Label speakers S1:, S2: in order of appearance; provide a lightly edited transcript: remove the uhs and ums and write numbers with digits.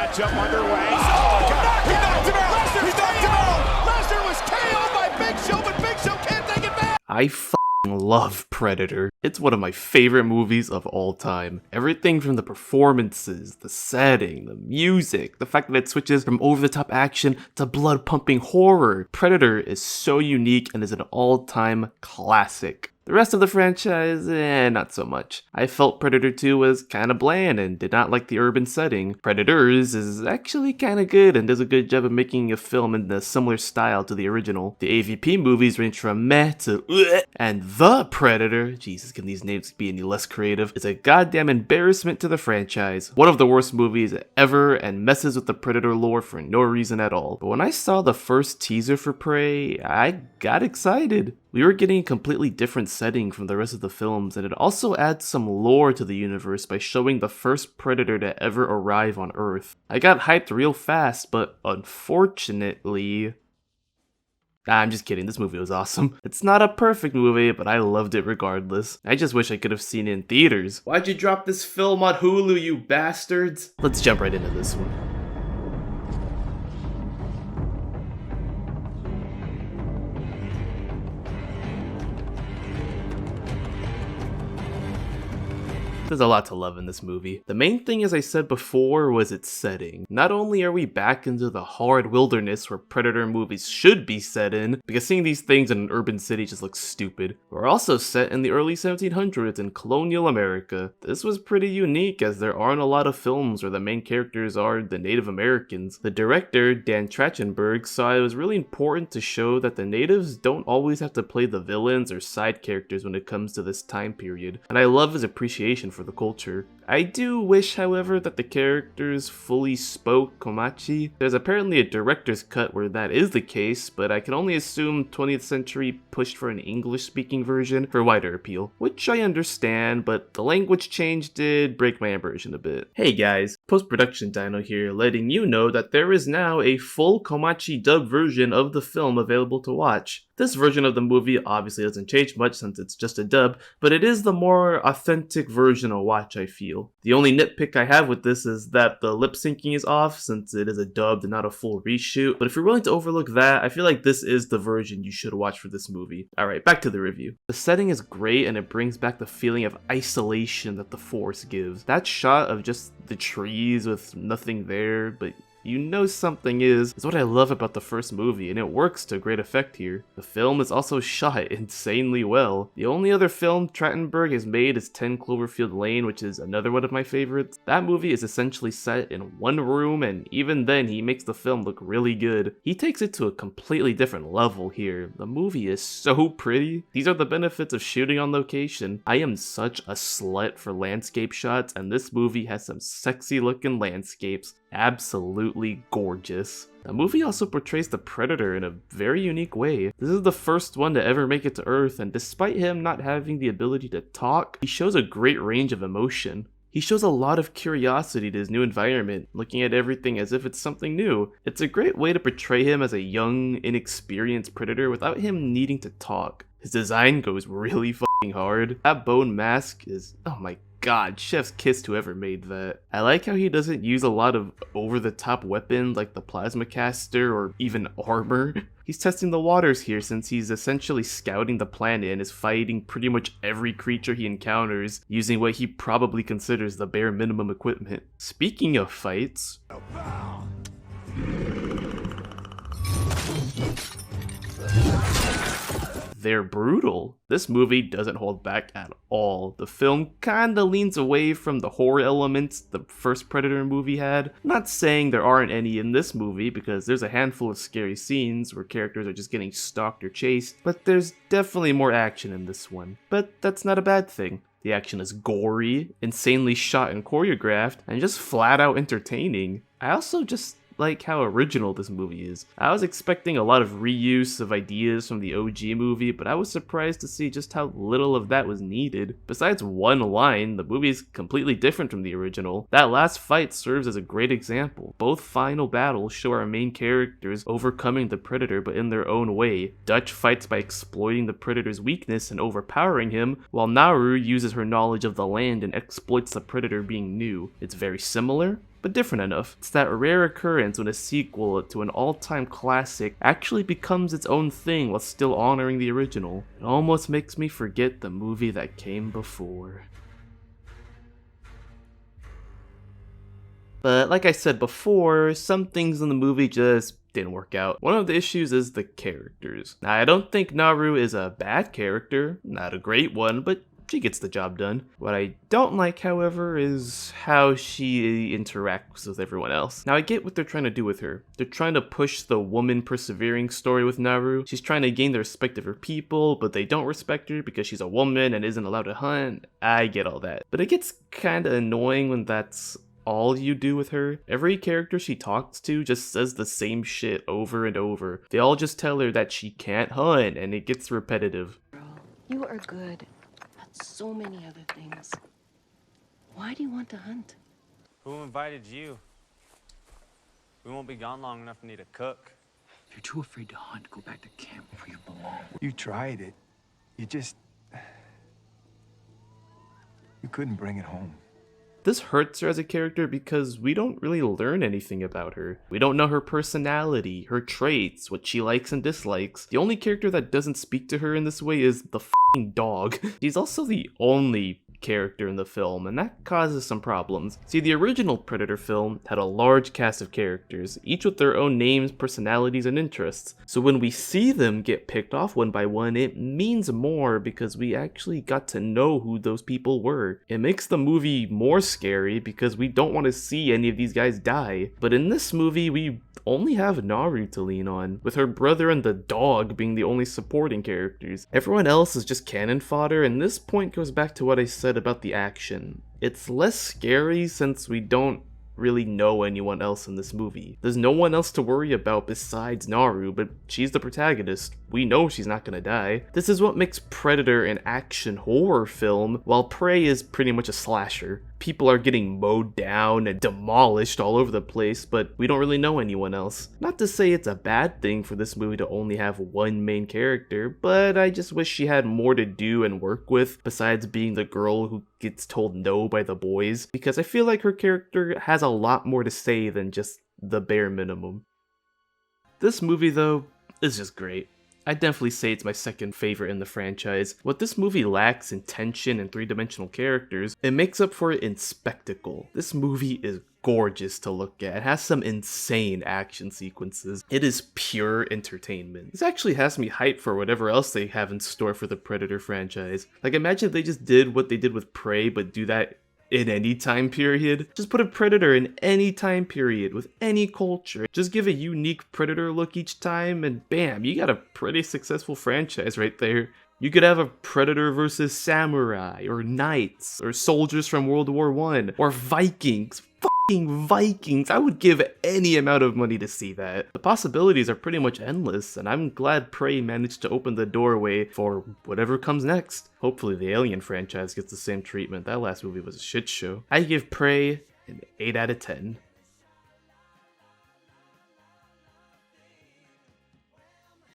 S1: matchup underway.
S2: Oh,
S1: my God.
S2: he knocked him out!
S1: Lesnar
S2: He knocked him out!
S1: Lesnar was KO'd by Big Show, but Big Show can't take it back.
S3: I love Predator. It's one of my favorite movies of all time. Everything from the performances, the setting, the music, the fact that it switches from over-the-top action to blood-pumping horror. Predator is so unique and is an all-time classic. The rest of the franchise, not so much. I felt Predator 2 was kinda bland and did not like the urban setting. Predators is actually kinda good and does a good job of making a film in a similar style to the original. The AVP movies range from meh to and The Predator, Jesus, can these names be any less creative, is a goddamn embarrassment to the franchise. One of the worst movies ever and messes with the Predator lore for no reason at all. But when I saw the first teaser for Prey, I got excited. We were getting a completely different setting from the rest of the films, and it also adds some lore to the universe by showing the first Predator to ever arrive on Earth. I got hyped real fast, but unfortunately... I'm just kidding, this movie was awesome. It's not a perfect movie, but I loved it regardless. I just wish I could have seen it in theaters. Why'd you drop this film on Hulu, you bastards? Let's jump right into this one. There's a lot to love in this movie. The main thing, as I said before, was its setting. Not only are we back into the hard wilderness where Predator movies should be set in, because seeing these things in an urban city just looks stupid, we're also set in the early 1700s in colonial America. This was pretty unique as there aren't a lot of films where the main characters are the Native Americans. The director, Dan Trachtenberg, saw it was really important to show that the natives don't always have to play the villains or side characters when it comes to this time period, and I love his appreciation for the culture. I do wish, however, that the characters fully spoke Comanche. There's apparently a director's cut where that is the case, but I can only assume 20th century pushed for an English-speaking version for wider appeal, which I understand, but the language change did break my immersion a bit. Hey guys, post-production Dino here, letting you know that there is now a full Comanche dub version of the film available to watch. This version of the movie obviously doesn't change much since it's just a dub, but it is the more authentic version to watch, I feel. The only nitpick I have with this is that the lip syncing is off since it is a dubbed and not a full reshoot, but if you're willing to overlook that, I feel like this is the version you should watch for this movie. Alright, back to the review. The setting is great and it brings back the feeling of isolation that the forest gives. That shot of just the trees with nothing there, but you know something is what I love about the first movie, and it works to great effect here. The film is also shot insanely well. The only other film Trachtenberg has made is 10 Cloverfield Lane, which is another one of my favorites. That movie is essentially set in one room, and even then he makes the film look really good. He takes it to a completely different level here. The movie is so pretty. These are the benefits of shooting on location. I am such a slut for landscape shots, and this movie has some sexy looking landscapes. Absolutely gorgeous. The movie also portrays the Predator in a very unique way. This is the first one to ever make it to Earth, and despite him not having the ability to talk, he shows a great range of emotion. He shows a lot of curiosity to his new environment, looking at everything as if it's something new. It's a great way to portray him as a young, inexperienced predator without him needing to talk. His design goes really fucking hard. That bone mask is, oh my god, chef's kiss to whoever made that. I like how he doesn't use a lot of over-the-top weapons like the plasma caster or even armor. He's testing the waters here since he's essentially scouting the planet and is fighting pretty much every creature he encounters using what he probably considers the bare minimum equipment. Speaking of fights... they're brutal. This movie doesn't hold back at all. The film kinda leans away from the horror elements the first Predator movie had. Not saying there aren't any in this movie, because there's a handful of scary scenes where characters are just getting stalked or chased, but there's definitely more action in this one. But that's not a bad thing. The action is gory, insanely shot and choreographed, and just flat out entertaining. I also just like how original this movie is. I was expecting a lot of reuse of ideas from the OG movie, but I was surprised to see just how little of that was needed. Besides one line, the movie is completely different from the original. That last fight serves as a great example. Both final battles show our main characters overcoming the Predator, but in their own way. Dutch fights by exploiting the Predator's weakness and overpowering him, while Nauru uses her knowledge of the land and exploits the Predator being new. It's very similar, but different enough. It's that rare occurrence when a sequel to an all-time classic actually becomes its own thing while still honoring the original. It almost makes me forget the movie that came before. But like I said before, some things in the movie just didn't work out. One of the issues is the characters. Now, I don't think Naru is a bad character, not a great one, but she gets the job done. What I don't like, however, is how she interacts with everyone else. Now, I get what they're trying to do with her. They're trying to push the woman persevering story with Naru. She's trying to gain the respect of her people, but they don't respect her because she's a woman and isn't allowed to hunt. I get all that. But it gets kinda annoying when that's all you do with her. Every character she talks to just says the same shit over and over. They all just tell her that she can't hunt, and it gets repetitive.
S4: You are good at so many other things. Why do you want to hunt?
S5: Who invited you? We won't be gone long enough to need a cook.
S6: If you're too afraid to hunt, go back to camp where you belong.
S2: You tried it. You couldn't bring it home.
S3: This hurts her as a character because we don't really learn anything about her. We don't know her personality, her traits, what she likes and dislikes. The only character that doesn't speak to her in this way is the f***ing dog. She's also the only character in the film, and that causes some problems. See, the original Predator film had a large cast of characters, each with their own names, personalities, and interests. So when we see them get picked off one by one, it means more because we actually got to know who those people were. It makes the movie more scary because we don't want to see any of these guys die. But in this movie, we only have Naru to lean on, with her brother and the dog being the only supporting characters. Everyone else is just cannon fodder, and this point goes back to what I said about the action. It's less scary since we don't really know anyone else in this movie. There's no one else to worry about besides Naru, but she's the protagonist. We know she's not gonna die. This is what makes Predator an action horror film, while Prey is pretty much a slasher. People are getting mowed down and demolished all over the place, but we don't really know anyone else. Not to say it's a bad thing for this movie to only have one main character, but I just wish she had more to do and work with besides being the girl who gets told no by the boys, because I feel like her character has a lot more to say than just the bare minimum. This movie, though, is just great. I'd definitely say it's my second favorite in the franchise. What this movie lacks in tension and three-dimensional characters, it makes up for it in spectacle. This movie is gorgeous to look at. It has some insane action sequences. It is pure entertainment. This actually has me hyped for whatever else they have in store for the Predator franchise. Like, imagine if they just did what they did with Prey, but do that in any time period. Just put a Predator in any time period with any culture. Just give a unique Predator look each time and bam, you got a pretty successful franchise right there. You could have a Predator versus samurai, or knights, or soldiers from World War I, or Vikings. Fucking Vikings! I would give any amount of money to see that. The possibilities are pretty much endless, and I'm glad Prey managed to open the doorway for whatever comes next. Hopefully the Alien franchise gets the same treatment. That last movie was a shit show. I give Prey an 8 out of 10.